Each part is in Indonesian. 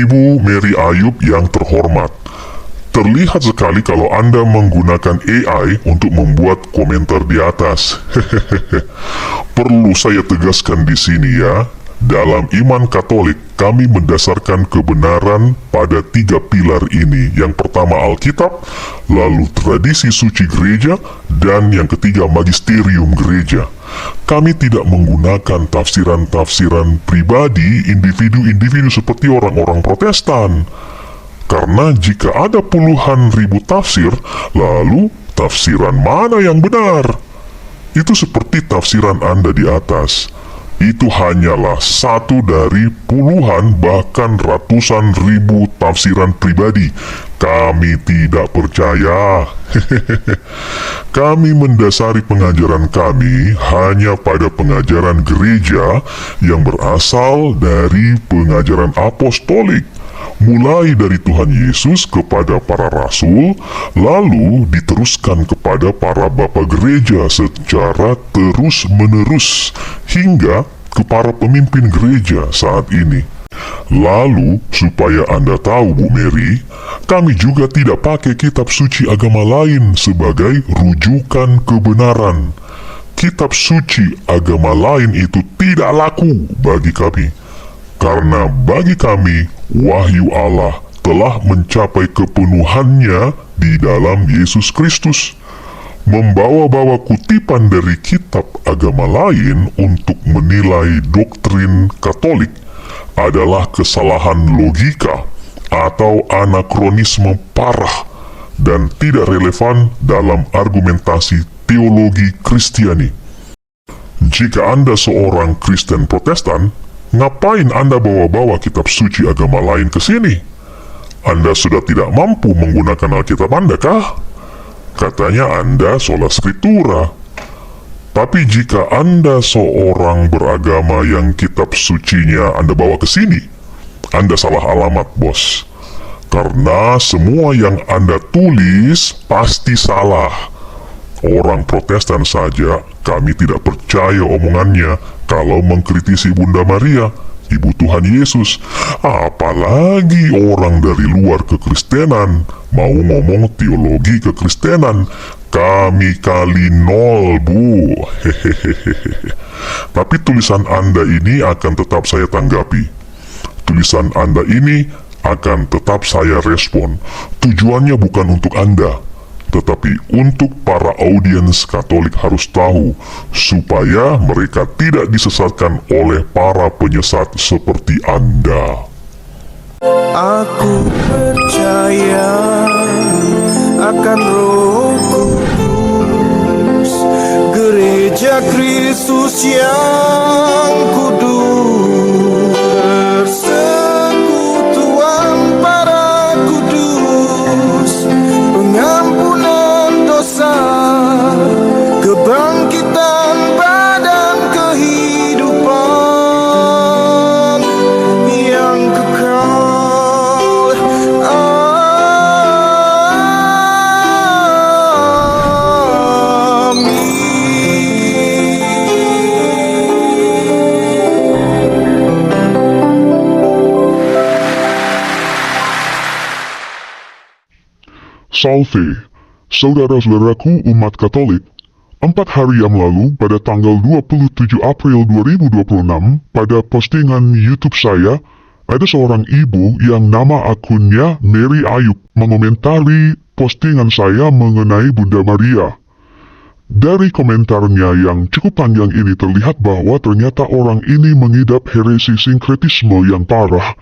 Ibu Mary Ayub yang terhormat, terlihat sekali kalau Anda menggunakan AI untuk membuat komentar di atas. Perlu saya tegaskan di sini ya, dalam iman Katolik kami mendasarkan kebenaran pada 3 pilar ini. Yang pertama Alkitab, lalu tradisi suci gereja, dan yang ketiga magisterium gereja. Kami tidak menggunakan tafsiran-tafsiran pribadi individu-individu seperti orang-orang Protestan. Karena jika ada puluhan ribu tafsir, lalu tafsiran mana yang benar? Itu seperti tafsiran Anda di atas. Itu hanyalah satu dari puluhan bahkan ratusan ribu tafsiran pribadi. Kami tidak percaya. Kami mendasari pengajaran kami hanya pada pengajaran gereja yang berasal dari pengajaran apostolik, mulai dari Tuhan Yesus kepada para rasul, lalu diteruskan kepada para bapa gereja secara terus-menerus hingga ke para pemimpin gereja saat ini. Lalu, supaya Anda tahu Bu Mary, kami juga tidak pakai kitab suci agama lain sebagai rujukan kebenaran. Kitab suci agama lain itu tidak laku bagi kami. Karena bagi kami, wahyu Allah telah mencapai kepenuhannya di dalam Yesus Kristus. Membawa-bawa kutipan dari kitab agama lain untuk menilai doktrin Katolik adalah kesalahan logika atau anakronisme parah dan tidak relevan dalam argumentasi teologi Kristiani. Jika Anda seorang Kristen Protestan, ngapain Anda bawa-bawa kitab suci agama lain ke sini? Anda sudah tidak mampu menggunakan Alkitab Anda kah? Katanya Anda sola skriptura. Tapi jika Anda seorang beragama yang kitab sucinya Anda bawa ke sini, Anda salah alamat, bos. Karena semua yang Anda tulis pasti salah. Orang Protestan saja kami tidak percaya omongannya kalau mengkritisi Bunda Maria, Ibu Tuhan Yesus. Apalagi orang dari luar kekristenan mau ngomong teologi kekristenan. Kami kali nol, Bu. Hehehehe. Tapi tulisan Anda ini akan tetap saya tanggapi. Tulisan Anda ini akan tetap saya respon. Tujuannya bukan untuk Anda, tetapi untuk para audiens Katolik harus tahu, supaya mereka tidak disesatkan oleh para penyesat seperti Anda. Aku percaya akan Roh Kudus, Gereja Kristus yang kudus, persekutuan para kudus, pengampunan dosa, kebangkitan badan, kehidupan yang kekal. Salve, saudara-saudaraku umat Katolik. 4 hari yang lalu, pada tanggal 27 April 2026, pada postingan YouTube saya, ada seorang ibu yang nama akunnya Mary Ayub mengomentari postingan saya mengenai Bunda Maria. Dari komentarnya yang cukup panjang ini terlihat bahwa ternyata orang ini mengidap heresi sinkretisme yang parah,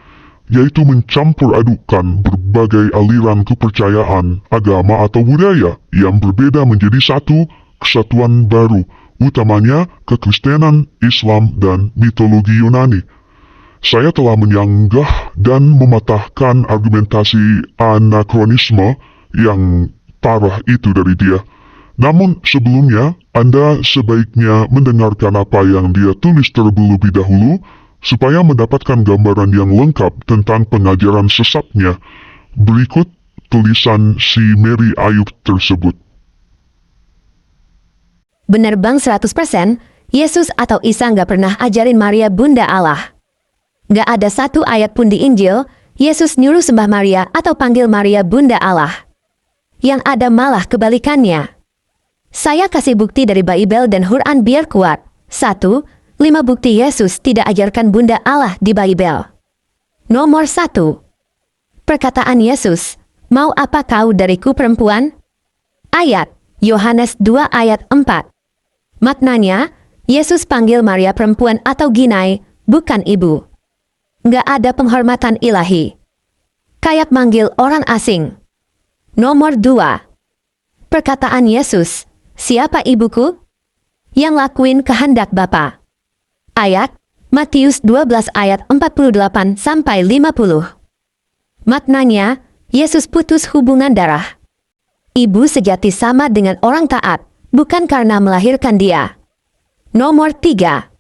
yaitu mencampur adukan berbagai aliran kepercayaan, agama atau budaya yang berbeda menjadi satu kesatuan baru, utamanya kekristenan, Islam, dan mitologi Yunani. Saya telah menyanggah dan mematahkan argumentasi anakronisme yang parah itu dari dia. Namun sebelumnya, Anda sebaiknya mendengarkan apa yang dia tulis terlebih dahulu, supaya mendapatkan gambaran yang lengkap tentang pengajaran sesatnya. Berikut tulisan si Mary Ayub tersebut. Benar bang 100%, Yesus atau Isa nggak pernah ajarin Maria Bunda Allah. Nggak ada satu ayat pun di Injil Yesus nyuruh sembah Maria atau panggil Maria Bunda Allah. Yang ada malah kebalikannya. Saya kasih bukti dari Bible dan Quran biar kuat. 1. 5 bukti Yesus tidak ajarkan Bunda Allah di Bible. Nomor 1. Perkataan Yesus, "Mau apa kau dariku perempuan?" Ayat Yohanes 2 ayat 4. Maknanya, Yesus panggil Maria perempuan atau ginai, bukan ibu. Nggak ada penghormatan ilahi. Kayak manggil orang asing. Nomor 2. Perkataan Yesus, "Siapa ibuku?" Yang lakuin kehendak Bapa. Ayat Matius 12 ayat 48 sampai 50. Maknanya, Yesus putus hubungan darah. Ibu sejati sama dengan orang taat, bukan karena melahirkan dia. Nomor 3.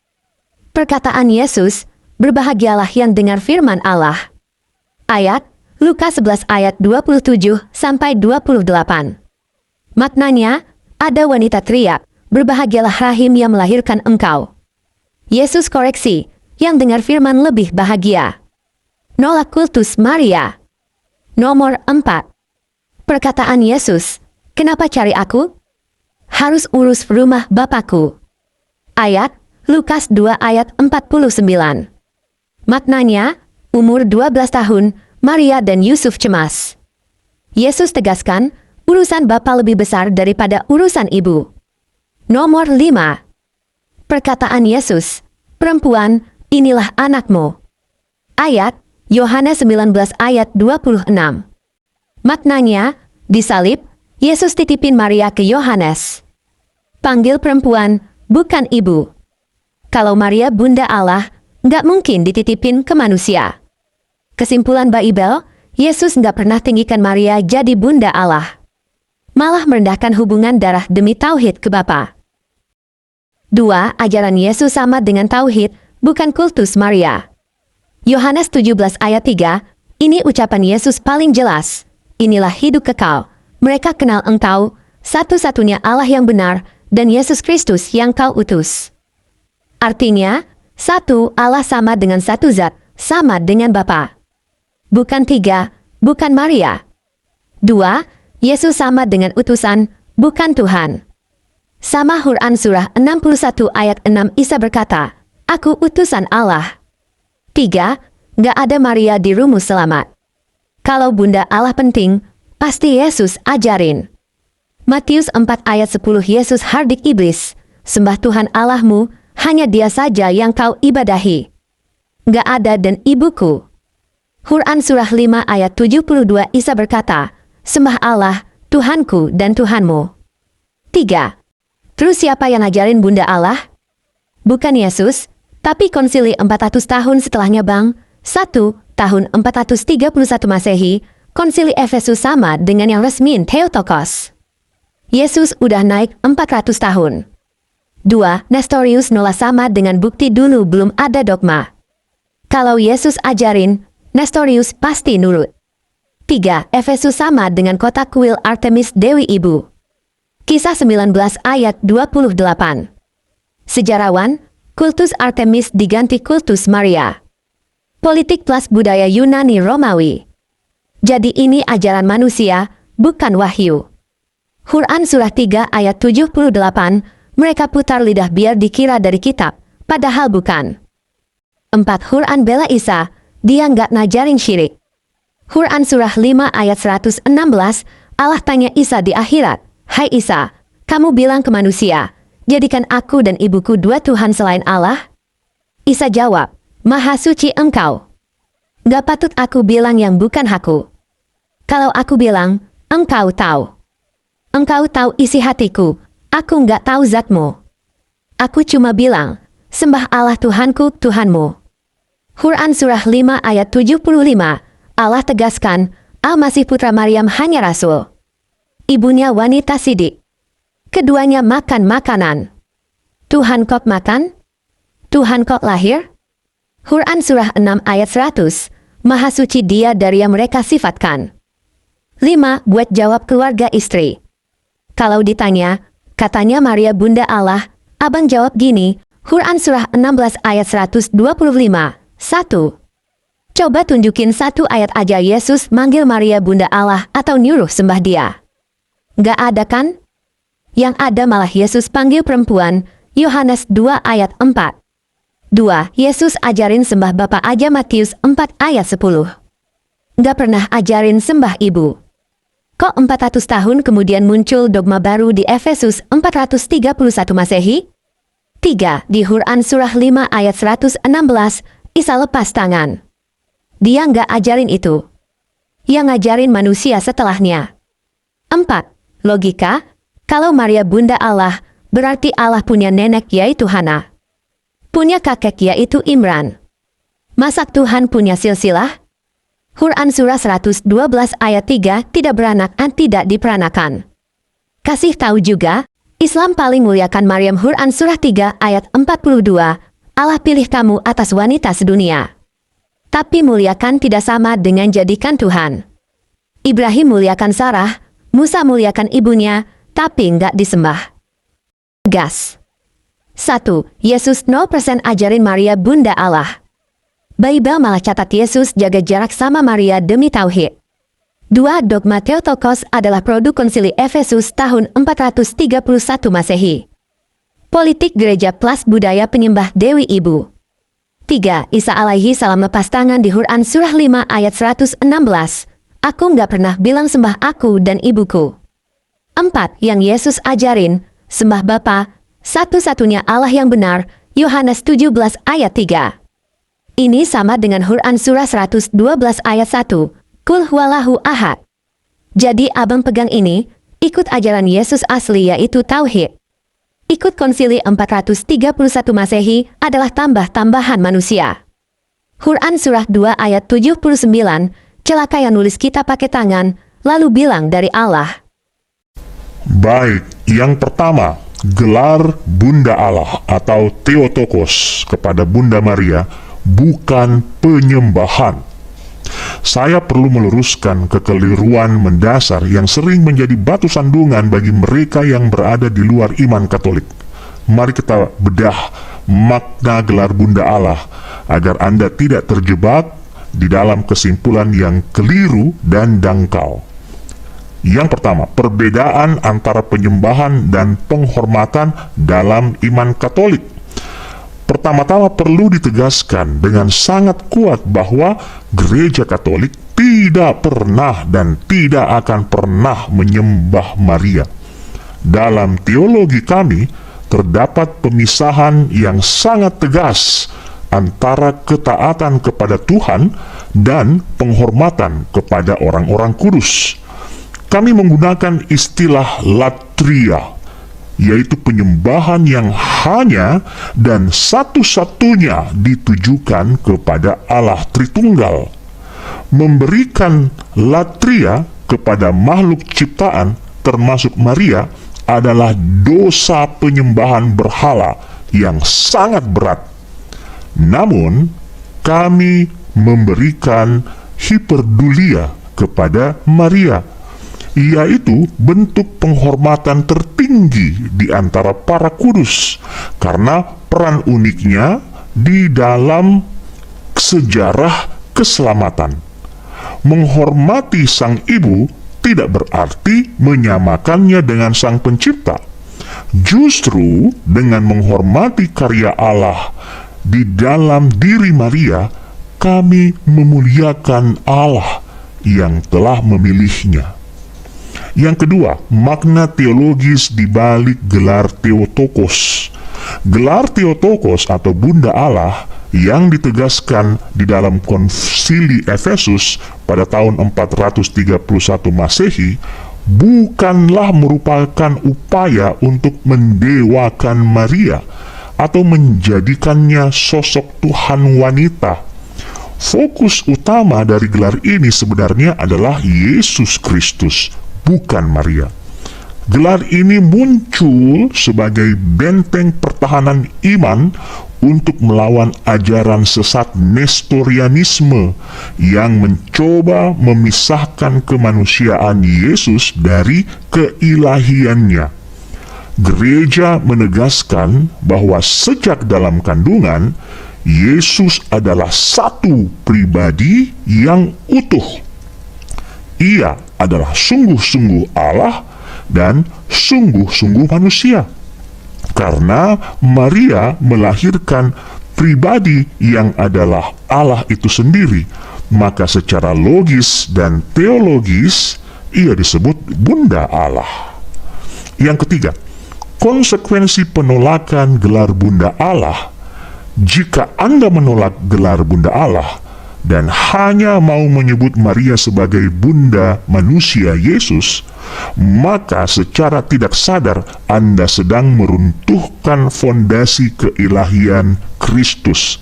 Perkataan Yesus, "Berbahagialah yang dengar firman Allah." Ayat Lukas 11 ayat 27 sampai 28. Maknanya, ada wanita teriak, "Berbahagialah rahim yang melahirkan engkau." Yesus koreksi, yang dengar firman lebih bahagia. Nolak kultus Maria. Nomor 4. Perkataan Yesus, "Kenapa cari aku? Harus urus rumah Bapakku." Ayat Lukas 2 ayat 49. Maknanya, umur 12 tahun, Maria dan Yusuf cemas. Yesus tegaskan, urusan Bapa lebih besar daripada urusan ibu. Nomor 5. Perkataan Yesus, "Perempuan, inilah anakmu." Ayat Yohanes 19 ayat 26. Maknanya, disalib, Yesus titipin Maria ke Yohanes. Panggil perempuan, bukan ibu. Kalau Maria Bunda Allah, nggak mungkin dititipin ke manusia. Kesimpulan Bible, Yesus nggak pernah tinggikan Maria jadi Bunda Allah. Malah merendahkan hubungan darah demi tauhid ke Bapa. 2. Ajaran Yesus sama dengan tauhid, bukan kultus Maria. Yohanes 17 ayat 3, ini ucapan Yesus paling jelas. "Inilah hidup kekal. Mereka kenal engkau, satu-satunya Allah yang benar, dan Yesus Kristus yang kau utus." Artinya, 1. Allah sama dengan satu zat, sama dengan Bapa. Bukan 3, bukan Maria. 2. Yesus sama dengan utusan, bukan Tuhan. Sama Quran surah 61 ayat 6 Isa berkata, "Aku utusan Allah." 3. Nggak ada Maria di rumus selamat. Kalau Bunda Allah penting, pasti Yesus ajarin. Matius 4 ayat 10 Yesus hardik iblis, "Sembah Tuhan Allahmu, hanya dia saja yang kau ibadahi. Nggak ada dan ibuku." Quran surah 5 ayat 72 Isa berkata, "Sembah Allah, Tuhanku dan Tuhanmu." 3. Terus siapa yang ngajarin Bunda Allah? Bukan Yesus, tapi konsili 400 tahun setelahnya bang. 1. Tahun 431 Masehi, konsili Efesus sama dengan yang resmin Theotokos. Yesus udah naik 400 tahun. 2. Nestorius nolak sama dengan bukti dulu belum ada dogma. Kalau Yesus ajarin, Nestorius pasti nurut. 3. Efesus sama dengan kota kuil Artemis Dewi Ibu. Kisah 19 ayat 28. Sejarawan, kultus Artemis diganti kultus Maria. Politik plus budaya Yunani Romawi. Jadi ini ajaran manusia, bukan wahyu. Quran surah 3 ayat 78, mereka putar lidah biar dikira dari kitab, padahal bukan. 4. Quran bela Isa, dia nggak ngajarin syirik. Quran surah 5 ayat 116, Allah tanya Isa di akhirat, "Hai Isa, kamu bilang ke manusia, jadikan aku dan ibuku dua Tuhan selain Allah?" Isa jawab, "Maha suci engkau. Gak patut aku bilang yang bukan aku. Kalau aku bilang, engkau tahu. Engkau tahu isi hatiku, aku nggak tahu zatmu. Aku cuma bilang, sembah Allah Tuhanku, Tuhanmu." Quran surah 5 ayat 75, Allah tegaskan, Al-Masih putra Maryam hanya rasul. Ibunya wanita sidik. Keduanya makan makanan. Tuhan kok makan? Tuhan kok lahir? Quran surah 6 ayat 100, Maha suci dia dari yang mereka sifatkan. 5. Buat jawab keluarga istri. Kalau ditanya, katanya Maria Bunda Allah, abang jawab gini, Quran surah 16 ayat 125, 1. Coba tunjukin satu ayat aja Yesus manggil Maria Bunda Allah atau nyuruh sembah dia. Gak ada kan? Yang ada malah Yesus panggil perempuan, Yohanes 2 ayat 4. 2. Yesus ajarin sembah Bapa aja Matius 4 ayat 10. Gak pernah ajarin sembah ibu. Kok 400 tahun kemudian muncul dogma baru di Efesus 431 Masehi? 3. Di Quran surah 5 ayat 116, Isa lepas tangan. Dia nggak ajarin itu. Yang ngajarin manusia setelahnya. 4. Logika, kalau Maria Bunda Allah, berarti Allah punya nenek yaitu Hana. Punya kakek yaitu Imran. Masak Tuhan punya silsilah? Quran surah 112 ayat 3 tidak beranak dan tidak diperanakan. Kasih tahu juga, Islam paling muliakan Maryam Quran surah 3 ayat 42, Allah pilih kamu atas wanita sedunia. Tapi muliakan tidak sama dengan jadikan Tuhan. Ibrahim muliakan Sarah, Musa muliakan ibunya, tapi nggak disembah. Gas. 1. Yesus 0% ajarin Maria Bunda Allah. Bible malah catat Yesus jaga jarak sama Maria demi tauhid. 2. Dogma Theotokos adalah produk konsili Efesus tahun 431 Masehi. Politik gereja plus budaya penyembah Dewi Ibu. 3. Isa alaihi salam lepas tangan di Quran surah 5 ayat 116. Aku nggak pernah bilang sembah aku dan ibuku. 4. Yang Yesus ajarin, sembah Bapa, satu-satunya Allah yang benar, Yohanes 17 ayat 3. Ini sama dengan Quran surah 112 ayat 1, Kul huwalahu ahad. Jadi abang pegang ini, ikut ajaran Yesus asli yaitu tauhid. Ikut konsili 431 Masehi adalah tambah-tambahan manusia. Quran surah 2 ayat 79, celaka yang nulis kita pakai tangan, lalu bilang dari Allah. Baik, yang pertama, gelar Bunda Allah atau Theotokos kepada Bunda Maria bukan penyembahan. Saya perlu meluruskan kekeliruan mendasar yang sering menjadi batu sandungan bagi mereka yang berada di luar iman Katolik. Mari kita bedah makna gelar Bunda Allah agar Anda tidak terjebak di dalam kesimpulan yang keliru dan dangkal. Yang pertama, perbedaan antara penyembahan dan penghormatan dalam iman Katolik. Pertama-tama perlu ditegaskan dengan sangat kuat bahwa Gereja Katolik tidak pernah dan tidak akan pernah menyembah Maria. Dalam teologi kami, terdapat pemisahan yang sangat tegas antara ketaatan kepada Tuhan dan penghormatan kepada orang-orang kudus. Kami menggunakan istilah latria, yaitu penyembahan yang hanya dan satu-satunya ditujukan kepada Allah Tritunggal. Memberikan latria kepada makhluk ciptaan termasuk Maria adalah dosa penyembahan berhala yang sangat berat. Namun, kami memberikan hiperdulia kepada Maria, yaitu bentuk penghormatan tertinggi di antara para kudus karena peran uniknya di dalam sejarah keselamatan. Menghormati sang ibu tidak berarti menyamakannya dengan sang pencipta. Justru dengan menghormati karya Allah di dalam diri Maria, kami memuliakan Allah yang telah memilihnya. Yang kedua, makna teologis di balik gelar Theotokos. Gelar Theotokos atau Bunda Allah yang ditegaskan di dalam konsili Efesus pada tahun 431 Masehi bukanlah merupakan upaya untuk mendewakan Maria atau menjadikannya sosok Tuhan wanita. Fokus utama dari gelar ini sebenarnya adalah Yesus Kristus, bukan Maria. Gelar ini muncul sebagai benteng pertahanan iman untuk melawan ajaran sesat Nestorianisme yang mencoba memisahkan kemanusiaan Yesus dari keilahiannya. Gereja menegaskan bahwa sejak dalam kandungan, Yesus adalah satu pribadi yang utuh. Ia adalah sungguh-sungguh Allah dan sungguh-sungguh manusia. Karena Maria melahirkan pribadi yang adalah Allah itu sendiri, maka secara logis dan teologis ia disebut Bunda Allah. Yang ketiga, konsekuensi penolakan gelar Bunda Allah. Jika Anda menolak gelar Bunda Allah dan hanya mau menyebut Maria sebagai Bunda manusia Yesus, maka secara tidak sadar Anda sedang meruntuhkan fondasi keilahian Kristus.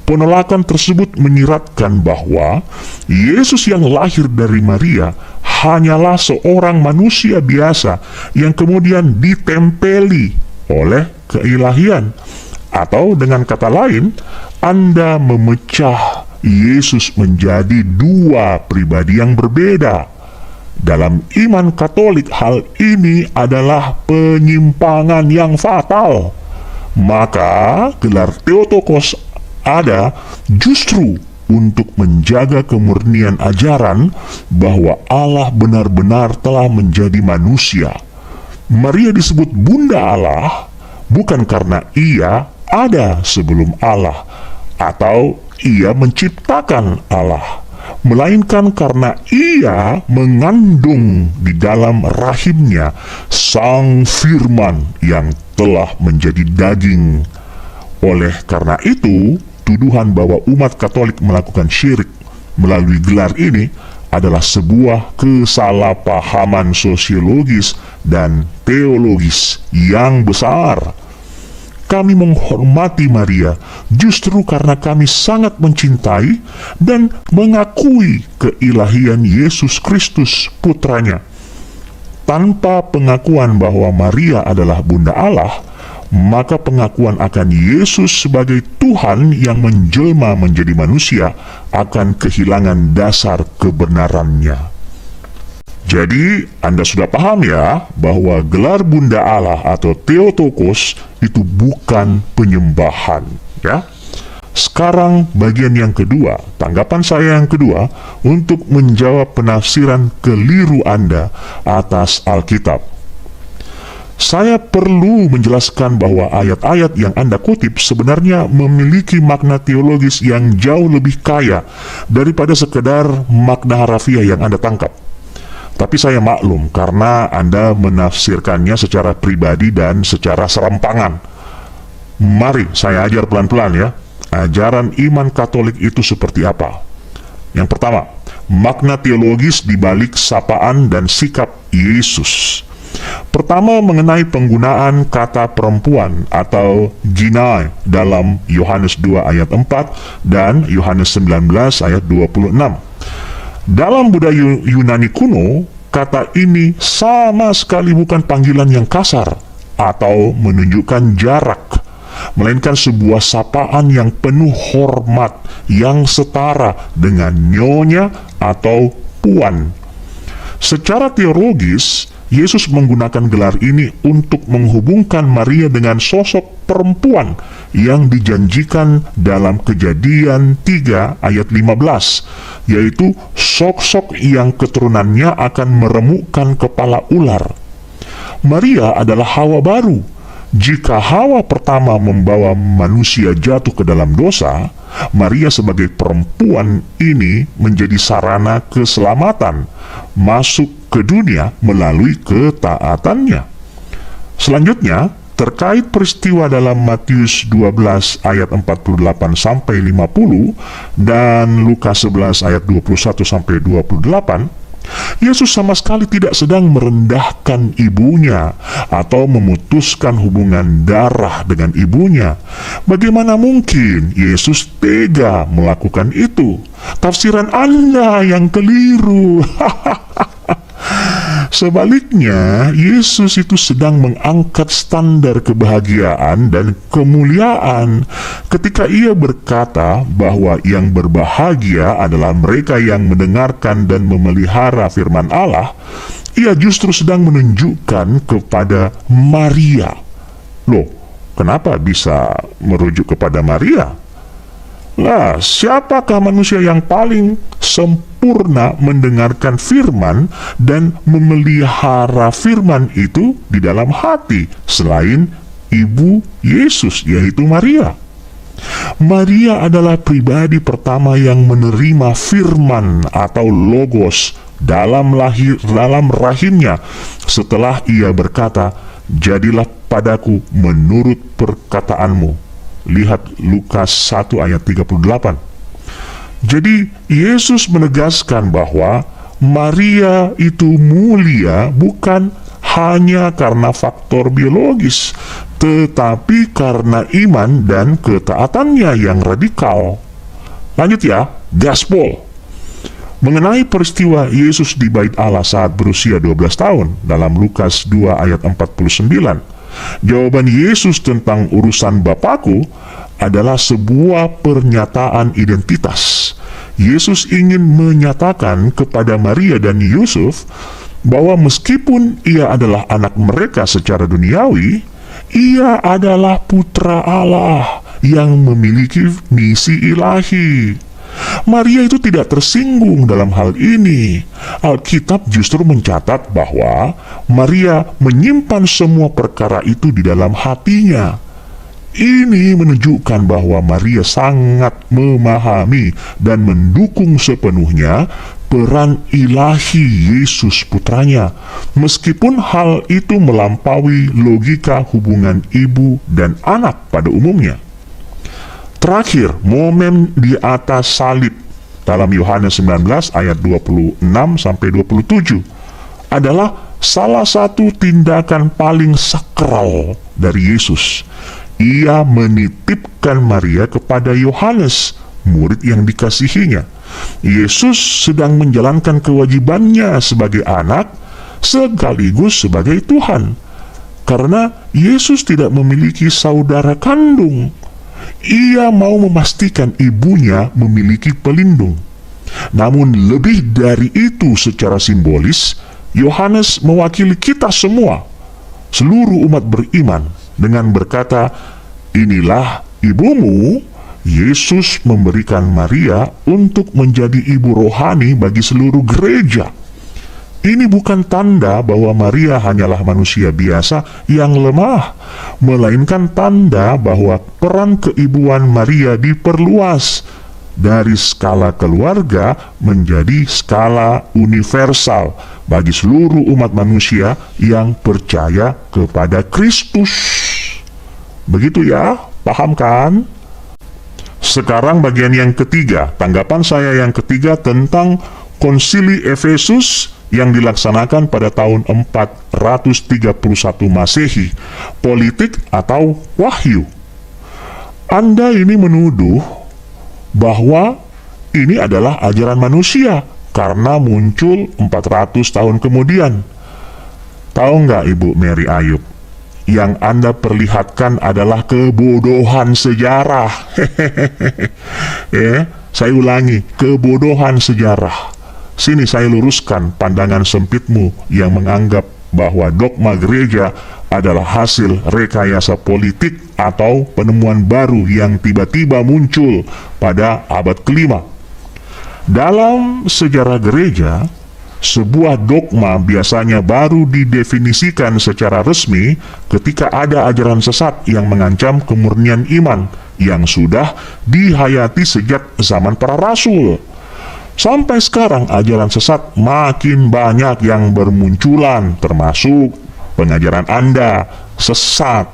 Penolakan tersebut menyiratkan bahwa Yesus yang lahir dari Maria hanyalah seorang manusia biasa yang kemudian ditempeli oleh keilahian. Atau dengan kata lain, Anda memecah Yesus menjadi dua pribadi yang berbeda. Dalam iman Katolik, hal ini adalah penyimpangan yang fatal. Maka gelar Theotokos ada justru untuk menjaga kemurnian ajaran bahwa Allah benar-benar telah menjadi manusia. Maria disebut Bunda Allah bukan karena ia ada sebelum Allah atau ia menciptakan Allah, melainkan karena ia mengandung di dalam rahimnya Sang Firman yang telah menjadi daging. Oleh karena itu, tuduhan bahwa umat Katolik melakukan syirik melalui gelar ini adalah sebuah kesalahpahaman sosiologis dan teologis yang besar. Kami menghormati Maria justru karena kami sangat mencintai dan mengakui keilahian Yesus Kristus, putranya. Tanpa pengakuan bahwa Maria adalah Bunda Allah, maka pengakuan akan Yesus sebagai Tuhan yang menjelma menjadi manusia akan kehilangan dasar kebenarannya. Jadi, Anda sudah paham ya, bahwa gelar Bunda Allah atau Theotokos itu bukan penyembahan, ya. Sekarang bagian yang kedua, tanggapan saya yang kedua untuk menjawab penafsiran keliru Anda atas Alkitab. Saya perlu menjelaskan bahwa ayat-ayat yang Anda kutip sebenarnya memiliki makna teologis yang jauh lebih kaya daripada sekedar makna harafiah yang Anda tangkap. Tapi saya maklum karena Anda menafsirkannya secara pribadi dan secara serampangan. Mari saya ajar pelan-pelan ya, ajaran iman Katolik itu seperti apa. Yang pertama, makna teologis di balik sapaan dan sikap Yesus. Pertama, mengenai penggunaan kata perempuan atau ginai dalam Yohanes 2 ayat 4 dan Yohanes 19 ayat 26. Dalam budaya Yunani kuno, kata ini sama sekali bukan panggilan yang kasar atau menunjukkan jarak, melainkan sebuah sapaan yang penuh hormat yang setara dengan nyonya atau puan. Secara teologis, Yesus menggunakan gelar ini untuk menghubungkan Maria dengan sosok perempuan yang dijanjikan dalam Kejadian 3 ayat 15, yaitu sosok yang keturunannya akan meremukkan kepala ular. Maria adalah Hawa baru. Jika Hawa pertama membawa manusia jatuh ke dalam dosa, Maria sebagai perempuan ini menjadi sarana keselamatan masuk ke dunia melalui ketaatannya. Selanjutnya, terkait peristiwa dalam Matius 12 ayat 48 sampai 50 dan Lukas 11 ayat 21 sampai 28, Yesus sama sekali tidak sedang merendahkan ibunya atau memutuskan hubungan darah dengan ibunya. Bagaimana mungkin Yesus tega melakukan itu? Tafsiran Anda yang keliru. Sebaliknya, Yesus itu sedang mengangkat standar kebahagiaan dan kemuliaan ketika ia berkata bahwa yang berbahagia adalah mereka yang mendengarkan dan memelihara firman Allah. Ia justru sedang menunjukkan kepada Maria. Loh, kenapa bisa merujuk kepada Maria? Nah, siapakah manusia yang paling sempurna mendengarkan firman dan memelihara firman itu di dalam hati selain ibu Yesus, yaitu Maria? Maria adalah pribadi pertama yang menerima firman atau logos dalam rahimnya setelah ia berkata, "Jadilah padaku menurut perkataanmu." Lihat Lukas 1 ayat 38. Jadi Yesus menegaskan bahwa Maria itu mulia bukan hanya karena faktor biologis, tetapi karena iman dan ketaatannya yang radikal. Lanjut ya, gaspol. Mengenai peristiwa Yesus di Bait Allah saat berusia 12 tahun dalam Lukas 2 ayat 49, jawaban Yesus tentang urusan Bapakku adalah sebuah pernyataan identitas. Yesus ingin menyatakan kepada Maria dan Yusuf bahwa meskipun ia adalah anak mereka secara duniawi, ia adalah putra Allah yang memiliki misi ilahi. Maria itu tidak tersinggung dalam hal ini. Alkitab justru mencatat bahwa Maria menyimpan semua perkara itu di dalam hatinya. Ini menunjukkan bahwa Maria sangat memahami dan mendukung sepenuhnya peran ilahi Yesus putranya, meskipun hal itu melampaui logika hubungan ibu dan anak pada umumnya. Terakhir, momen di atas salib dalam Yohanes 19 ayat 26-27 adalah salah satu tindakan paling sakral dari Yesus. Ia menitipkan Maria kepada Yohanes, murid yang dikasihinya. Yesus sedang menjalankan kewajibannya sebagai anak sekaligus sebagai Tuhan. Karena Yesus tidak memiliki saudara kandung, ia mau memastikan ibunya memiliki pelindung. Namun lebih dari itu, secara simbolis, Yohanes mewakili kita semua, seluruh umat beriman, dengan berkata, "Inilah ibumu." Yesus memberikan Maria untuk menjadi ibu rohani bagi seluruh gereja. Ini bukan tanda bahwa Maria hanyalah manusia biasa yang lemah, melainkan tanda bahwa peran keibuan Maria diperluas dari skala keluarga menjadi skala universal bagi seluruh umat manusia yang percaya kepada Kristus. Begitu ya, paham kan? Sekarang bagian yang ketiga, tanggapan saya yang ketiga tentang Konsili Efesus yang dilaksanakan pada tahun 431 Masehi, politik atau wahyu. Anda ini menuduh bahwa ini adalah ajaran manusia karena muncul 400 tahun kemudian. Tahu nggak Ibu Mary Ayub? Yang Anda perlihatkan adalah kebodohan sejarah. Saya ulangi, kebodohan sejarah. Sini saya luruskan pandangan sempitmu yang menganggap bahwa dogma gereja adalah hasil rekayasa politik atau penemuan baru yang tiba-tiba muncul pada abad kelima. Dalam sejarah gereja, sebuah dogma biasanya baru didefinisikan secara resmi ketika ada ajaran sesat yang mengancam kemurnian iman yang sudah dihayati sejak zaman para rasul. Sampai sekarang ajaran sesat makin banyak yang bermunculan, termasuk pengajaran Anda sesat.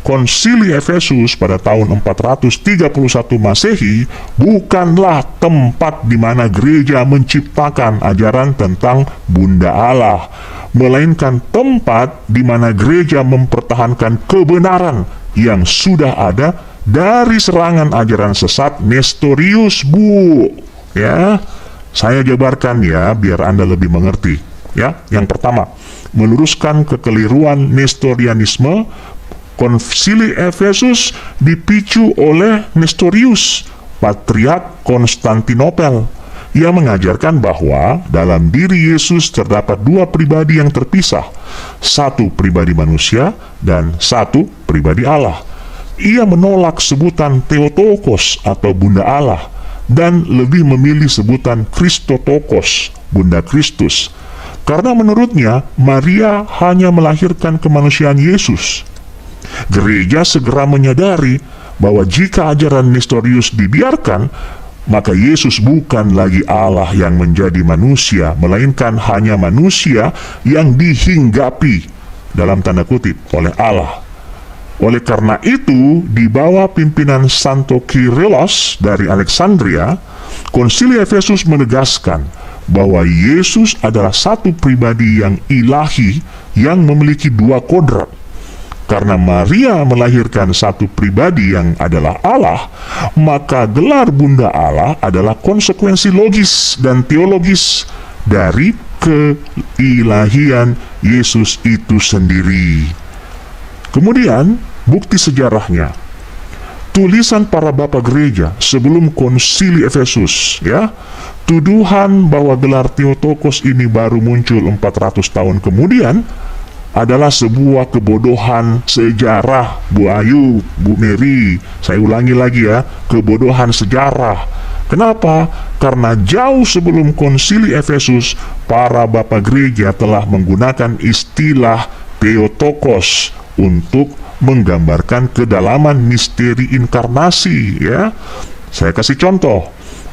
Konsili Efesus pada tahun 431 Masehi bukanlah tempat di mana gereja menciptakan ajaran tentang Bunda Allah, melainkan tempat di mana gereja mempertahankan kebenaran yang sudah ada dari serangan ajaran sesat Nestorius, Bu. Ya, saya jabarkan ya biar Anda lebih mengerti. Ya, yang pertama, meluruskan kekeliruan Nestorianisme. Konsili Efesus dipicu oleh Nestorius, Patriark Konstantinopel. Ia mengajarkan bahwa dalam diri Yesus terdapat dua pribadi yang terpisah, satu pribadi manusia dan satu pribadi Allah. ia menolak sebutan Theotokos atau Bunda Allah dan lebih memilih sebutan Christotokos, Bunda Kristus. Karena menurutnya Maria hanya melahirkan kemanusiaan Yesus. Gereja segera menyadari bahwa jika ajaran Nestorius dibiarkan, maka Yesus bukan lagi Allah yang menjadi manusia, melainkan hanya manusia yang dihinggapi dalam tanda kutip oleh Allah. Oleh karena itu, di bawah pimpinan Santo Kyrillos dari Alexandria, Konsili Efesus menegaskan bahwa Yesus adalah satu pribadi yang ilahi yang memiliki dua kodrat. Karena Maria melahirkan satu pribadi yang adalah Allah, maka gelar Bunda Allah adalah konsekuensi logis dan teologis dari keilahian Yesus itu sendiri. Kemudian, bukti sejarahnya. Tulisan para bapak gereja sebelum Konsili Efesus, ya, tuduhan bahwa gelar Theotokos ini baru muncul 400 tahun kemudian adalah sebuah kebodohan sejarah, Bu Ayu, Bu Mary. Saya ulangi lagi ya, kebodohan sejarah. Kenapa? Karena jauh sebelum Konsili Efesus, para bapak gereja telah menggunakan istilah Theotokos untuk menggambarkan kedalaman misteri inkarnasi, ya. Saya kasih contoh.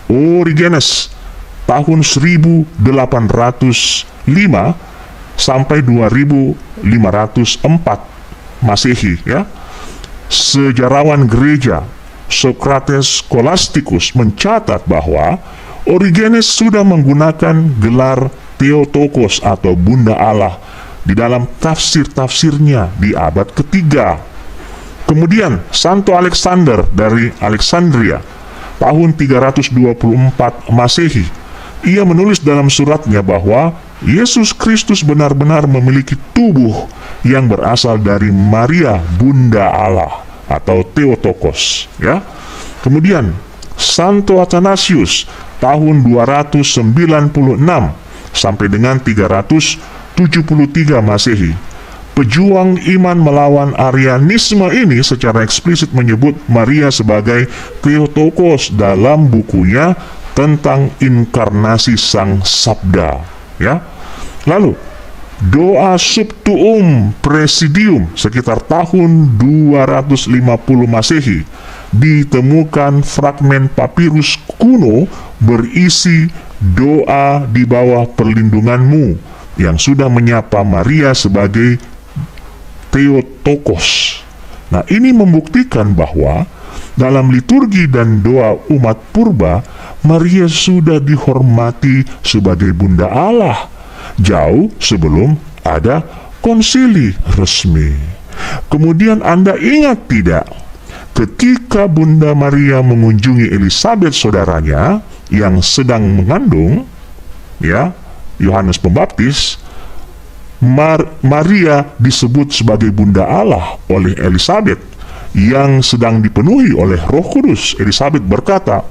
Origenes tahun 1805 sampai 2504 Masehi, ya. Sejarawan gereja Socrates Scholasticus mencatat bahwa Origenes sudah menggunakan gelar Theotokos atau Bunda Allah di dalam tafsir-tafsirnya di abad ketiga. Kemudian Santo Alexander dari Alexandria tahun 324 Masehi, ia menulis dalam suratnya bahwa Yesus Kristus benar-benar memiliki tubuh yang berasal dari Maria Bunda Allah atau Theotokos, ya. Kemudian Santo Athanasius tahun 296 sampai dengan 373 Masehi, pejuang iman melawan Arianisme ini secara eksplisit menyebut Maria sebagai Theotokos dalam bukunya tentang inkarnasi Sang Sabda, ya. Lalu doa Subtuum Presidium sekitar tahun 250 Masehi, ditemukan fragmen papirus kuno berisi doa di bawah perlindunganmu yang sudah menyapa Maria sebagai Theotokos. Nah, ini membuktikan bahwa dalam liturgi dan doa umat purba, Maria sudah dihormati sebagai Bunda Allah jauh sebelum ada konsili resmi. Kemudian Anda ingat tidak, ketika Bunda Maria mengunjungi Elisabet saudaranya yang sedang mengandung, ya, Yohanes Pembaptis, Maria disebut sebagai Bunda Allah oleh Elisabet yang sedang dipenuhi oleh Roh Kudus. Elisabet berkata,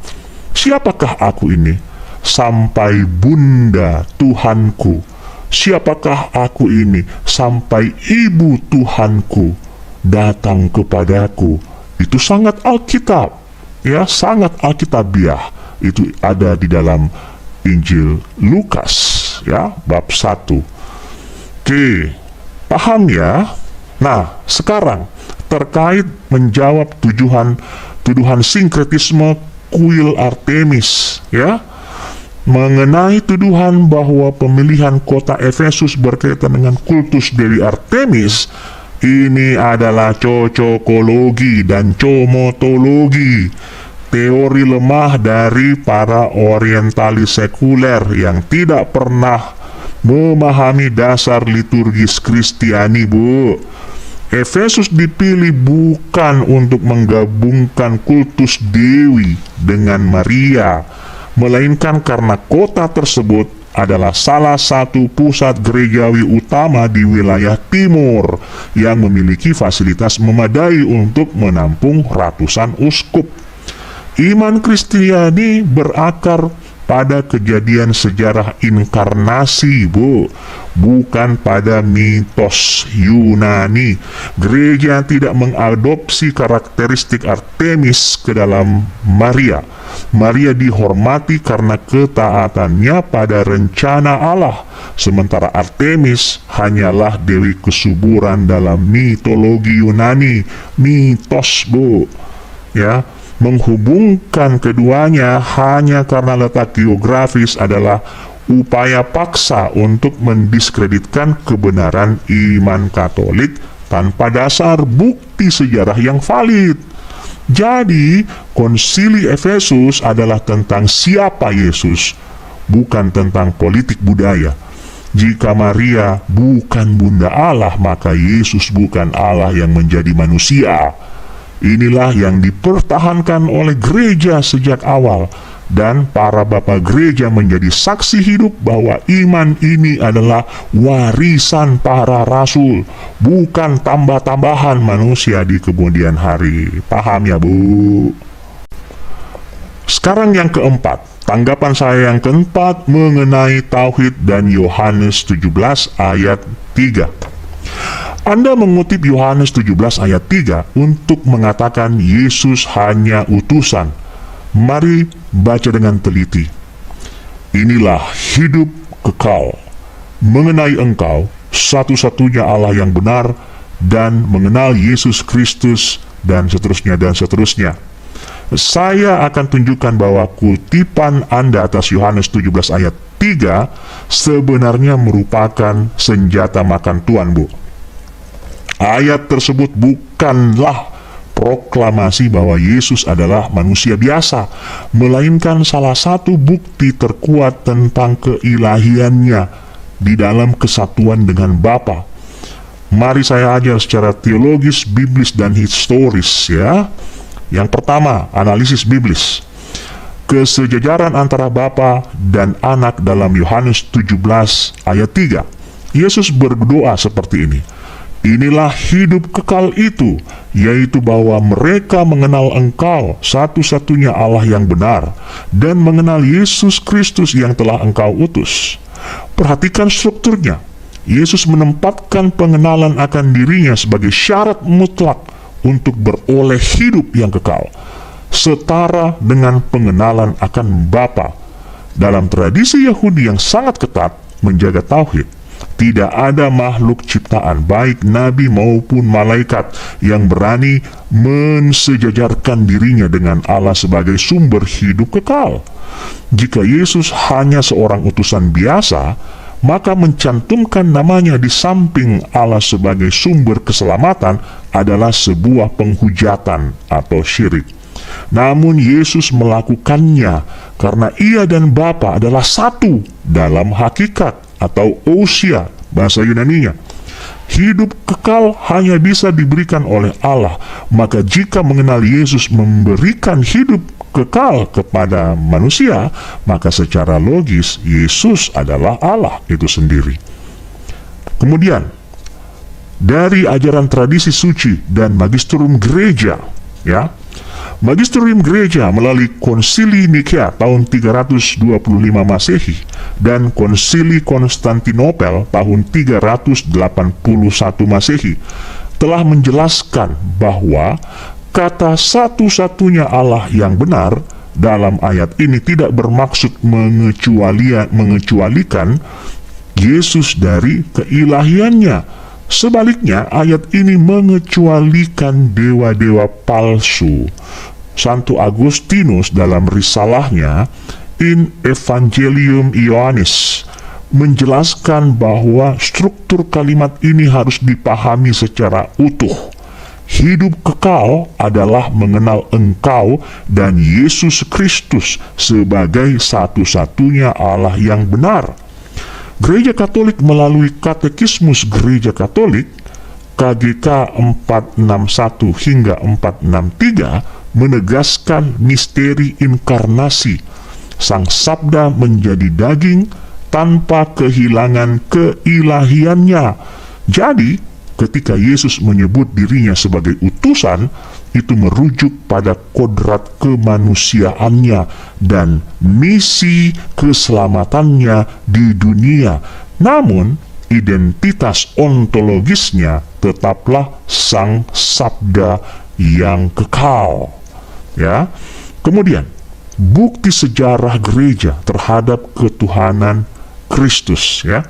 "Siapakah aku ini sampai Bunda Tuhanku? Siapakah aku ini sampai Ibu Tuhanku datang kepadaku?" Itu sangat Alkitab, ya, sangat Alkitabiah. Itu ada di dalam Injil Lukas, ya, bab 1. Oke, paham ya? Nah, sekarang terkait menjawab tuduhan sinkretisme kuil Artemis, ya, mengenai tuduhan bahwa pemilihan kota Efesus berkaitan dengan kultus Dewi Artemis, ini adalah cocokologi dan comotologi, teori lemah dari para orientalis sekuler yang tidak pernah memahami dasar liturgis Kristiani, Bu. Efesus dipilih bukan untuk menggabungkan kultus Dewi dengan Maria, melainkan karena kota tersebut adalah salah satu pusat gerejawi utama di wilayah timur yang memiliki fasilitas memadai untuk menampung ratusan uskup. Iman Kristiani berakar pada kejadian sejarah inkarnasi, bukan pada mitos Yunani. Gereja tidak mengadopsi karakteristik Artemis ke dalam Maria. Maria dihormati karena ketaatannya pada rencana Allah, sementara Artemis hanyalah dewi kesuburan dalam mitologi Yunani, mitos, ya. Menghubungkan keduanya hanya karena letak geografis adalah upaya paksa untuk mendiskreditkan kebenaran iman Katolik tanpa dasar bukti sejarah yang valid. Jadi, konsili Efesus adalah tentang siapa Yesus, bukan tentang politik budaya. Jika Maria bukan Bunda Allah, maka Yesus bukan Allah yang menjadi manusia. Inilah yang dipertahankan oleh gereja sejak awal, dan para bapak gereja menjadi saksi hidup bahwa iman ini adalah warisan para rasul, bukan tambah-tambahan manusia di kemudian hari. Paham ya, Bu? Sekarang yang keempat, tanggapan saya yang keempat mengenai Tauhid dan Yohanes 17 ayat 3. Anda mengutip Yohanes 17 ayat 3 untuk mengatakan Yesus hanya utusan. Mari baca dengan teliti. Inilah hidup kekal, mengenai engkau, satu-satunya Allah yang benar, dan mengenal Yesus Kristus, dan seterusnya dan seterusnya. Saya akan tunjukkan bahwa kutipan Anda atas Yohanes 17 ayat 3 sebenarnya merupakan senjata makan tuan, Bu. Ayat tersebut bukanlah proklamasi bahwa Yesus adalah manusia biasa, melainkan salah satu bukti terkuat tentang keilahiannya di dalam kesatuan dengan Bapa. Mari saya ajar secara teologis, biblis, dan historis, ya. Yang pertama, analisis biblis. Kesejajaran antara Bapa dan Anak dalam Yohanes 17 ayat 3. Yesus berdoa seperti ini. Inilah hidup kekal itu, yaitu bahwa mereka mengenal Engkau, satu-satunya Allah yang benar, dan mengenal Yesus Kristus yang telah Engkau utus. Perhatikan strukturnya. Yesus menempatkan pengenalan akan dirinya sebagai syarat mutlak untuk beroleh hidup yang kekal, setara dengan pengenalan akan Bapa. Dalam tradisi Yahudi yang sangat ketat menjaga tauhid, tidak ada makhluk ciptaan, baik nabi maupun malaikat, yang berani mensejajarkan dirinya dengan Allah sebagai sumber hidup kekal. Jika Yesus hanya seorang utusan biasa, maka mencantumkan namanya di samping Allah sebagai sumber keselamatan adalah sebuah penghujatan atau syirik. Namun Yesus melakukannya karena Ia dan Bapa adalah satu dalam hakikat, atau ousia bahasa Yunaninya. Hidup kekal hanya bisa diberikan oleh Allah. Maka jika mengenal Yesus memberikan hidup kekal kepada manusia, maka secara logis Yesus adalah Allah itu sendiri. Kemudian, dari ajaran tradisi suci dan magisterium gereja, ya, magisterium gereja melalui Konsili Nikea tahun 325 Masehi dan Konsili Konstantinopel tahun 381 Masehi telah menjelaskan bahwa kata satu-satunya Allah yang benar dalam ayat ini tidak bermaksud mengecualikan Yesus dari keilahiannya. Sebaliknya, ayat ini mengecualikan dewa-dewa palsu. Santo Agustinus dalam risalahnya In Evangelium Ioannis menjelaskan bahwa struktur kalimat ini harus dipahami secara utuh. Hidup kekal adalah mengenal Engkau dan Yesus Kristus sebagai satu-satunya Allah yang benar. Gereja Katolik melalui Katekismus Gereja Katolik KGK 461 hingga 463 menegaskan misteri inkarnasi. Sang Sabda menjadi daging tanpa kehilangan keilahiannya. Jadi, ketika Yesus menyebut dirinya sebagai utusan, itu merujuk pada kodrat kemanusiaannya dan misi keselamatannya di dunia. Namun, identitas ontologisnya tetaplah Sang Sabda yang kekal. Ya. Kemudian, bukti sejarah gereja terhadap ketuhanan Kristus, ya.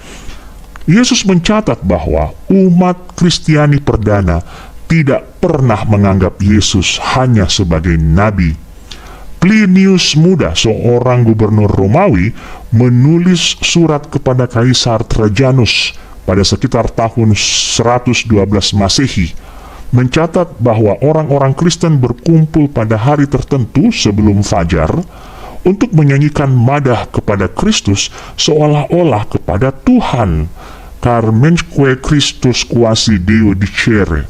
Yesus mencatat bahwa umat Kristiani perdana tidak pernah menganggap Yesus hanya sebagai nabi. Plinius Muda, seorang gubernur Romawi, menulis surat kepada Kaisar Trajanus pada sekitar tahun 112 Masehi, mencatat bahwa orang-orang Kristen berkumpul pada hari tertentu sebelum fajar untuk menyanyikan madah kepada Kristus seolah-olah kepada Tuhan. Carmenque Christus quasi Deo dicere.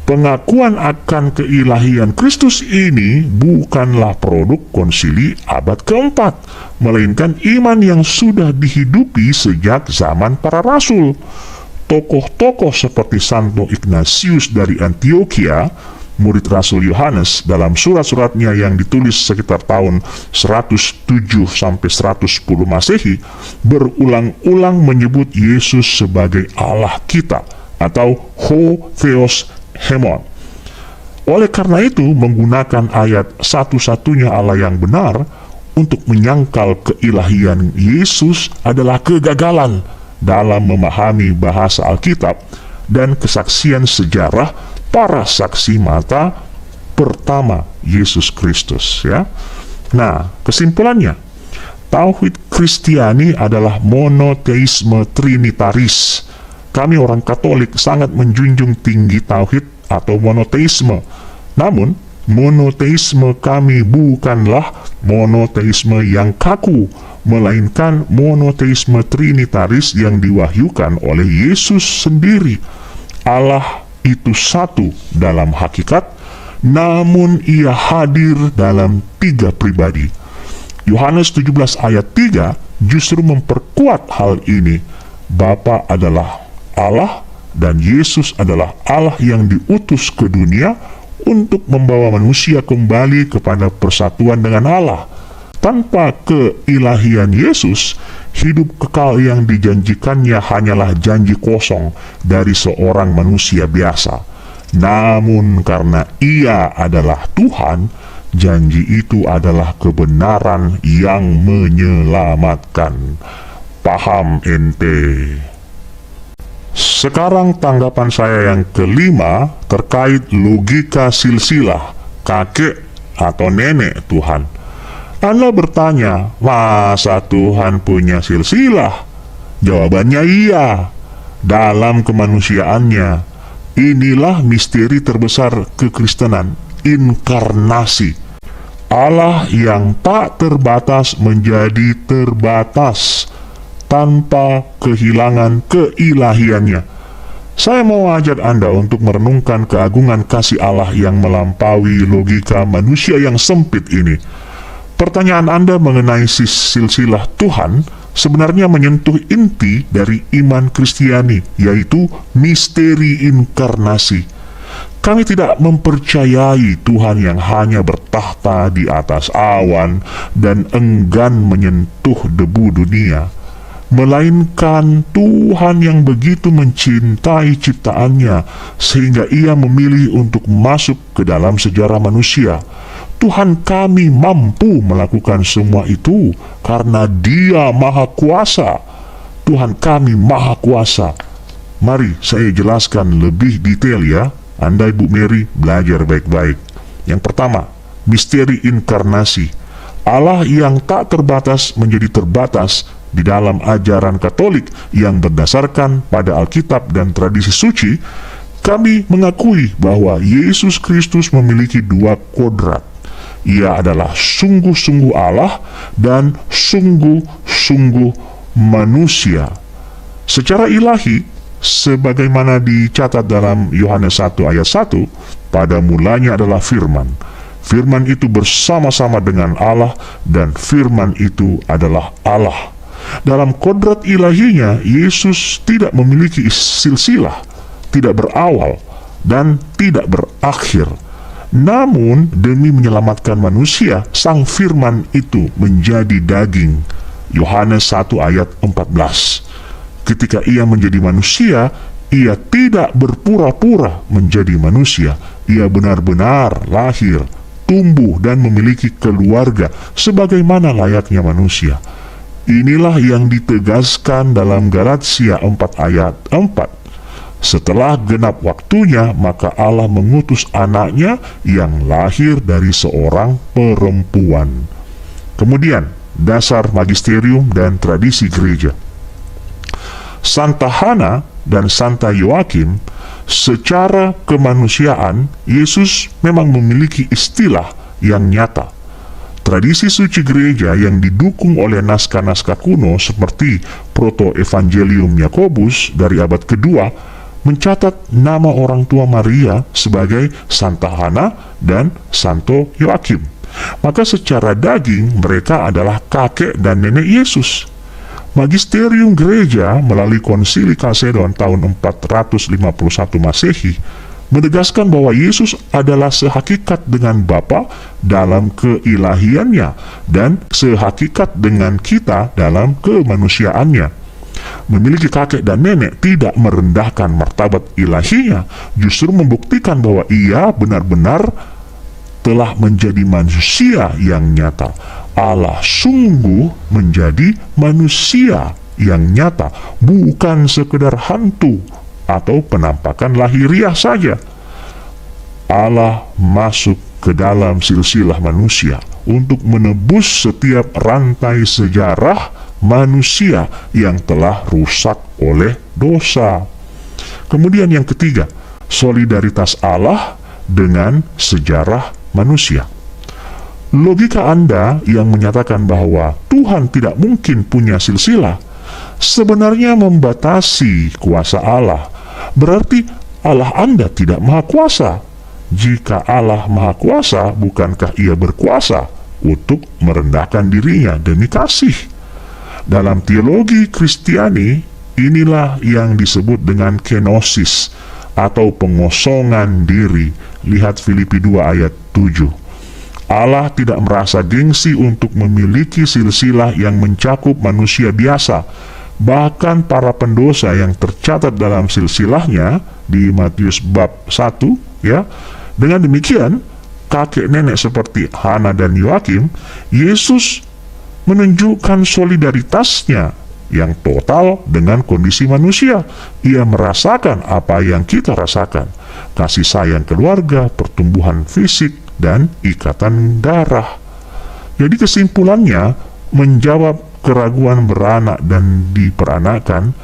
Pengakuan akan keilahian Kristus ini bukanlah produk konsili abad keempat, melainkan iman yang sudah dihidupi sejak zaman para rasul. Tokoh-tokoh seperti Santo Ignatius dari Antioquia, murid Rasul Yohanes, dalam surat-suratnya yang ditulis sekitar tahun 107-110 Masehi, berulang-ulang menyebut Yesus sebagai Allah kita, atau Ho Theos Hemon. Oleh karena itu, menggunakan ayat satu-satunya Allah yang benar untuk menyangkal keilahian Yesus adalah kegagalan dalam memahami bahasa Alkitab dan kesaksian sejarah para saksi mata pertama Yesus Kristus, ya. Nah, kesimpulannya, tauhid Kristiani adalah monoteisme trinitaris. Kami orang Katolik sangat menjunjung tinggi tauhid atau monoteisme. Namun, monoteisme kami bukanlah monoteisme yang kaku, melainkan monoteisme trinitaris yang diwahyukan oleh Yesus sendiri. Allah itu satu dalam hakikat, namun ia hadir dalam 3 pribadi. Yohanes 17 ayat 3 justru memperkuat hal ini. Bapa adalah Allah dan Yesus adalah Allah yang diutus ke dunia untuk membawa manusia kembali kepada persatuan dengan Allah. Tanpa keilahian Yesus, hidup kekal yang dijanjikannya hanyalah janji kosong dari seorang manusia biasa. Namun karena ia adalah Tuhan, janji itu adalah kebenaran yang menyelamatkan. Paham ente? Sekarang tanggapan saya yang kelima terkait logika silsilah, kakek atau nenek Tuhan. Anda bertanya, masa Tuhan punya silsilah? Jawabannya iya. Dalam kemanusiaannya, inilah misteri terbesar kekristenan, inkarnasi. Allah yang tak terbatas menjadi terbatas tanpa kehilangan keilahiannya. Saya mau ajak Anda untuk merenungkan keagungan kasih Allah yang melampaui logika manusia yang sempit ini. Pertanyaan Anda mengenai silsilah Tuhan sebenarnya menyentuh inti dari iman Kristiani, yaitu misteri inkarnasi. Kami tidak mempercayai Tuhan yang hanya bertahta di atas awan dan enggan menyentuh debu dunia, melainkan Tuhan yang begitu mencintai ciptaannya sehingga ia memilih untuk masuk ke dalam sejarah manusia. Tuhan kami mampu melakukan semua itu karena Dia Maha Kuasa. Tuhan kami Maha Kuasa. Mari saya jelaskan lebih detail ya. Anda Ibu Mary belajar baik-baik. Yang pertama, misteri inkarnasi. Allah yang tak terbatas menjadi terbatas di dalam ajaran Katolik yang berdasarkan pada Alkitab dan tradisi suci. Kami mengakui bahwa Yesus Kristus memiliki 2 kodrat. Ia adalah sungguh-sungguh Allah dan sungguh-sungguh manusia. Secara ilahi, sebagaimana dicatat dalam Yohanes 1 ayat 1, pada mulanya adalah firman. Firman itu bersama-sama dengan Allah dan firman itu adalah Allah. Dalam kodrat ilahinya, Yesus tidak memiliki silsilah, tidak berawal dan tidak berakhir. Namun, demi menyelamatkan manusia, Sang Firman itu menjadi daging. Yohanes 1 ayat 14. Ketika ia menjadi manusia, ia tidak berpura-pura menjadi manusia. Ia benar-benar lahir, tumbuh dan memiliki keluarga sebagaimana layaknya manusia. Inilah yang ditegaskan dalam Galatia 4 ayat 4. Setelah genap waktunya, maka Allah mengutus anaknya yang lahir dari seorang perempuan. Kemudian, dasar magisterium dan tradisi gereja. Santa Hana dan Santa Yoakim, secara kemanusiaan, Yesus memang memiliki istilah yang nyata. Tradisi suci gereja yang didukung oleh naskah-naskah kuno seperti Proto-Evangelium Yakobus dari abad kedua mencatat nama orang tua Maria sebagai Santa Hana dan Santo Yoakim. Maka secara daging mereka adalah kakek dan nenek Yesus. Magisterium gereja melalui Konsili Kalsedon tahun 451 Masehi menegaskan bahwa Yesus adalah sehakikat dengan Bapa dalam keilahiannya dan sehakikat dengan kita dalam kemanusiaannya. Memiliki kakek dan nenek tidak merendahkan martabat ilahinya, justru membuktikan bahwa ia benar-benar telah menjadi manusia yang nyata. Allah sungguh menjadi manusia yang nyata, bukan sekedar hantu atau penampakan lahiriah saja. Allah masuk ke dalam silsilah manusia untuk menebus setiap rantai sejarah manusia yang telah rusak oleh dosa. Kemudian yang ketiga, solidaritas Allah dengan sejarah manusia. Logika Anda yang menyatakan bahwa Tuhan tidak mungkin punya silsilah sebenarnya membatasi kuasa Allah. Berarti Allah Anda tidak maha kuasa. Jika Allah maha kuasa, bukankah ia berkuasa untuk merendahkan dirinya demi kasih? Dalam teologi Kristiani, inilah yang disebut dengan kenosis atau pengosongan diri. Lihat Filipi 2 ayat 7. Allah tidak merasa gengsi untuk memiliki silsilah yang mencakup manusia biasa. Bahkan para pendosa yang tercatat dalam silsilahnya di Matius bab 1, ya. Dengan demikian, kakek nenek seperti Hana dan Yoakim, Yesus menunjukkan solidaritasnya yang total dengan kondisi manusia. Ia merasakan apa yang kita rasakan. Kasih sayang keluarga, pertumbuhan fisik, dan ikatan darah. Jadi kesimpulannya, menjawab keraguan beranak dan diperanakan,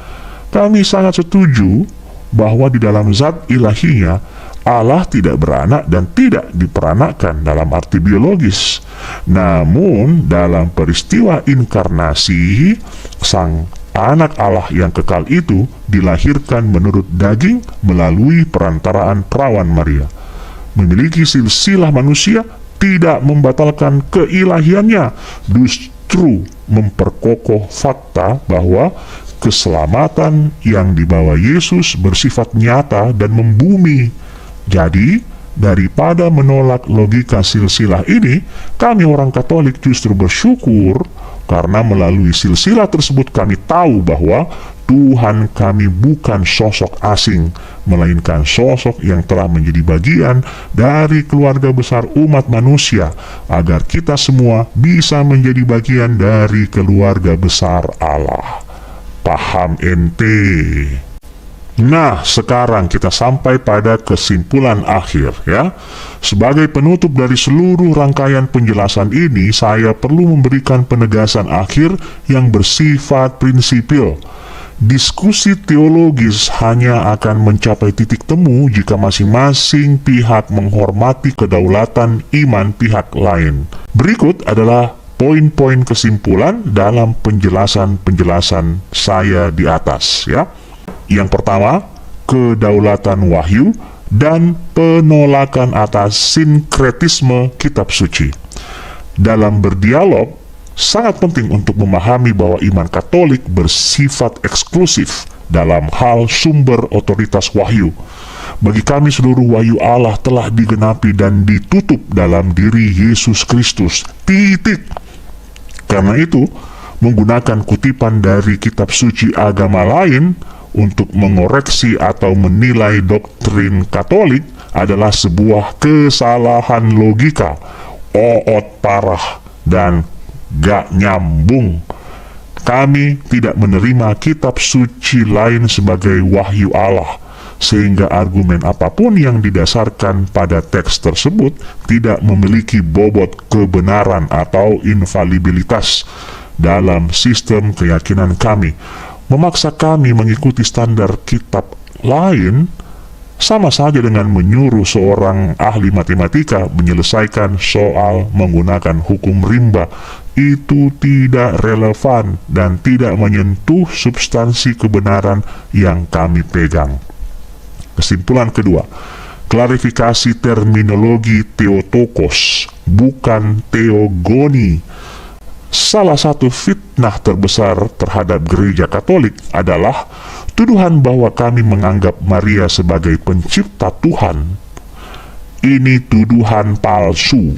kami sangat setuju bahwa di dalam zat ilahinya, Allah tidak beranak dan tidak diperanakkan dalam arti biologis. Namun dalam peristiwa inkarnasi, Sang Anak Allah yang kekal itu dilahirkan menurut daging melalui perantaraan perawan Maria. Memiliki silsilah manusia tidak membatalkan keilahiannya, justru memperkokoh fakta bahwa keselamatan yang dibawa Yesus bersifat nyata dan membumi. Jadi, daripada menolak logika silsilah ini, kami orang Katolik justru bersyukur karena melalui silsilah tersebut kami tahu bahwa Tuhan kami bukan sosok asing, melainkan sosok yang telah menjadi bagian dari keluarga besar umat manusia, agar kita semua bisa menjadi bagian dari keluarga besar Allah. Paham ente? Nah, sekarang kita sampai pada kesimpulan akhir, ya. Sebagai penutup dari seluruh rangkaian penjelasan ini, saya perlu memberikan penegasan akhir yang bersifat prinsipil. Diskusi teologis hanya akan mencapai titik temu jika masing-masing pihak menghormati kedaulatan iman pihak lain. Berikut adalah poin-poin kesimpulan dalam penjelasan-penjelasan saya di atas, ya. Yang pertama, kedaulatan wahyu dan penolakan atas sinkretisme kitab suci. Dalam berdialog, sangat penting untuk memahami bahwa iman Katolik bersifat eksklusif dalam hal sumber otoritas wahyu. Bagi kami seluruh wahyu Allah telah digenapi dan ditutup dalam diri Yesus Kristus. Titik. Karena itu, menggunakan kutipan dari kitab suci agama lain untuk mengoreksi atau menilai doktrin Katolik adalah sebuah kesalahan logika, oot parah, dan gak nyambung. Kami tidak menerima kitab suci lain sebagai wahyu Allah, sehingga argumen apapun yang didasarkan pada teks tersebut tidak memiliki bobot kebenaran atau infalibilitas dalam sistem keyakinan kami. Memaksa kami mengikuti standar kitab lain sama saja dengan menyuruh seorang ahli matematika menyelesaikan soal menggunakan hukum rimba. Itu tidak relevan dan tidak menyentuh substansi kebenaran yang kami pegang. Kesimpulan kedua, klarifikasi terminologi Theotokos, bukan teogoni. Salah satu fitnah terbesar terhadap gereja Katolik adalah tuduhan bahwa kami menganggap Maria sebagai pencipta Tuhan. Ini tuduhan palsu.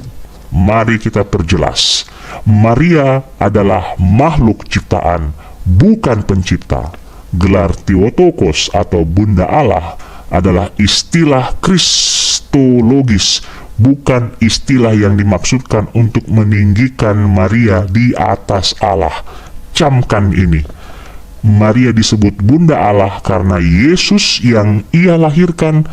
Mari kita perjelas. Maria adalah makhluk ciptaan, bukan pencipta. Gelar Theotokos atau Bunda Allah adalah istilah kristologis, bukan istilah yang dimaksudkan untuk meninggikan Maria di atas Allah. Camkan ini. Maria disebut Bunda Allah karena Yesus yang ia lahirkan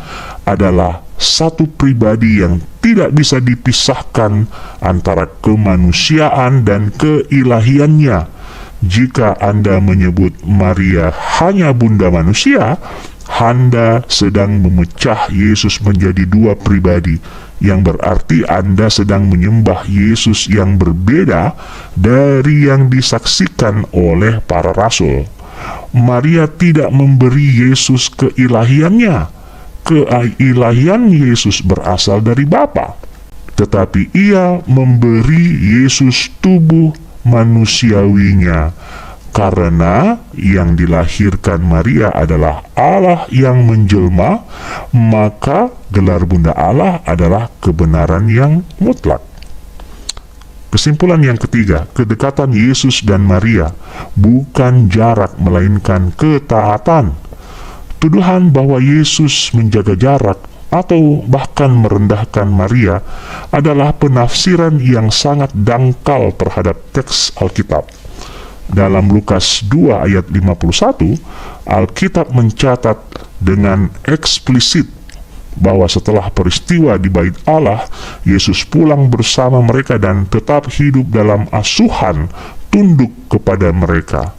adalah satu pribadi yang tidak bisa dipisahkan antara kemanusiaan dan keilahiannya. Jika Anda menyebut Maria hanya Bunda manusia, Anda sedang memecah Yesus menjadi dua pribadi, yang berarti Anda sedang menyembah Yesus yang berbeda dari yang disaksikan oleh para rasul. Maria tidak memberi Yesus keilahiannya. Keilahian Yesus berasal dari Bapa, tetapi ia memberi Yesus tubuh manusiawinya. Karena yang dilahirkan Maria adalah Allah yang menjelma, maka gelar Bunda Allah adalah kebenaran yang mutlak. Kesimpulan yang ketiga, kedekatan Yesus dan Maria bukan jarak melainkan ketaatan. Tuduhan bahwa Yesus menjaga jarak atau bahkan merendahkan Maria adalah penafsiran yang sangat dangkal terhadap teks Alkitab. Dalam Lukas 2 ayat 51, Alkitab mencatat dengan eksplisit bahwa setelah peristiwa di Bait Allah, Yesus pulang bersama mereka dan tetap hidup dalam asuhan tunduk kepada mereka.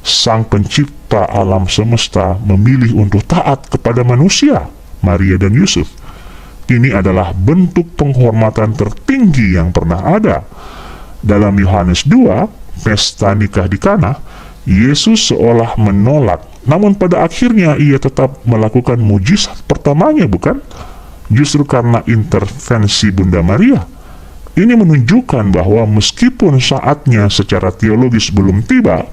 Sang pencipta alam semesta memilih untuk taat kepada manusia, Maria dan Yusuf. Ini adalah bentuk penghormatan tertinggi yang pernah ada. Dalam Yohanes 2, pesta nikah di Kana, Yesus seolah menolak, namun pada akhirnya ia tetap melakukan mujizat pertamanya, bukan? Justru karena intervensi Bunda Maria. Ini menunjukkan bahwa meskipun saatnya secara teologis belum tiba,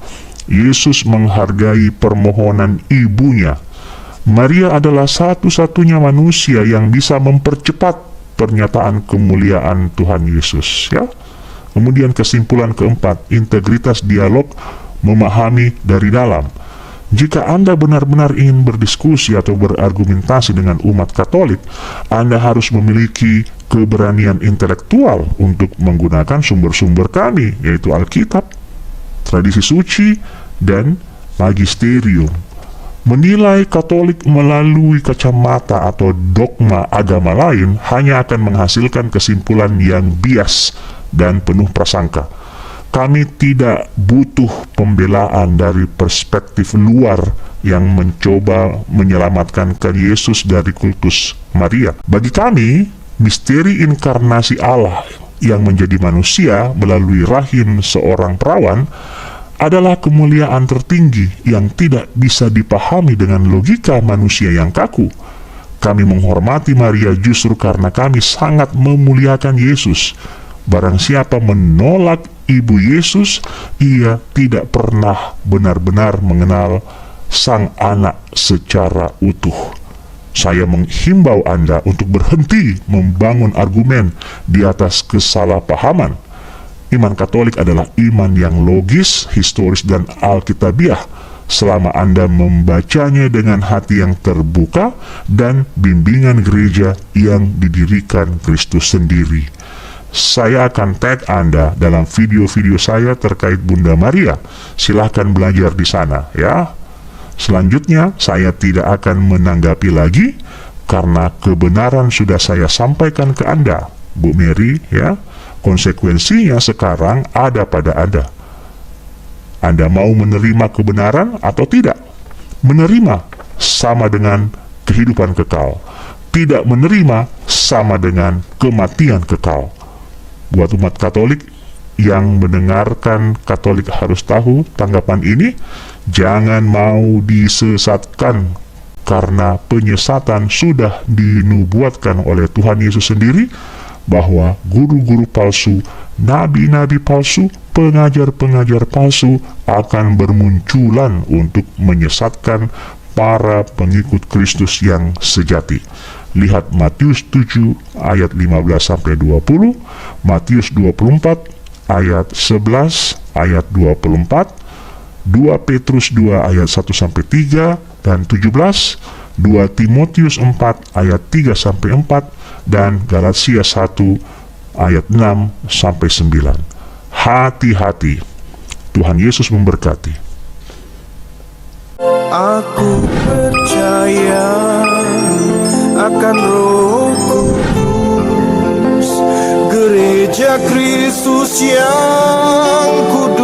Yesus menghargai permohonan ibunya. Maria adalah satu-satunya manusia yang bisa mempercepat pernyataan kemuliaan Tuhan Yesus, ya. Kemudian kesimpulan keempat, integritas dialog memahami dari dalam. Jika Anda benar-benar ingin berdiskusi atau berargumentasi dengan umat Katolik, Anda harus memiliki keberanian intelektual untuk menggunakan sumber-sumber kami, yaitu Alkitab, tradisi suci, dan magisterium. Menilai Katolik melalui kacamata atau dogma agama lain hanya akan menghasilkan kesimpulan yang bias dan penuh prasangka. Kami tidak butuh pembelaan dari perspektif luar yang mencoba menyelamatkan Yesus dari kultus Maria. Bagi kami, misteri inkarnasi Allah yang menjadi manusia melalui rahim seorang perawan adalah kemuliaan tertinggi yang tidak bisa dipahami dengan logika manusia yang kaku. Kami menghormati Maria justru karena kami sangat memuliakan Yesus. Barang siapa menolak ibu Yesus, ia tidak pernah benar-benar mengenal sang anak secara utuh. Saya menghimbau Anda untuk berhenti membangun argumen di atas kesalahpahaman. Iman Katolik adalah iman yang logis, historis, dan alkitabiah selama Anda membacanya dengan hati yang terbuka dan bimbingan gereja yang didirikan Kristus sendiri. Saya akan tag Anda dalam video-video saya terkait Bunda Maria. Silahkan belajar di sana ya. Selanjutnya, saya tidak akan menanggapi lagi karena kebenaran sudah saya sampaikan ke Anda, Bu Mary, ya. Konsekuensinya sekarang ada pada Anda. Anda mau menerima kebenaran atau tidak? Menerima sama dengan kehidupan kekal. Tidak menerima sama dengan kematian kekal. Buat umat Katolik yang mendengarkan, Katolik harus tahu tanggapan ini. Jangan mau disesatkan, karena penyesatan sudah dinubuatkan oleh Tuhan Yesus sendiri, bahwa guru-guru palsu, nabi-nabi palsu, pengajar-pengajar palsu akan bermunculan untuk menyesatkan para pengikut Kristus yang sejati. Lihat Matius 7 ayat 15-20, Matius 24 ayat 11, ayat 24, 2 Petrus 2 ayat 1-3 dan 17, 2 Timotius 4 ayat 3-4, dan Galatia 1 ayat 6-9. Hati-hati. Tuhan Yesus memberkati. Aku percaya akan Roh Kudus, Gereja Kristus yang kudus.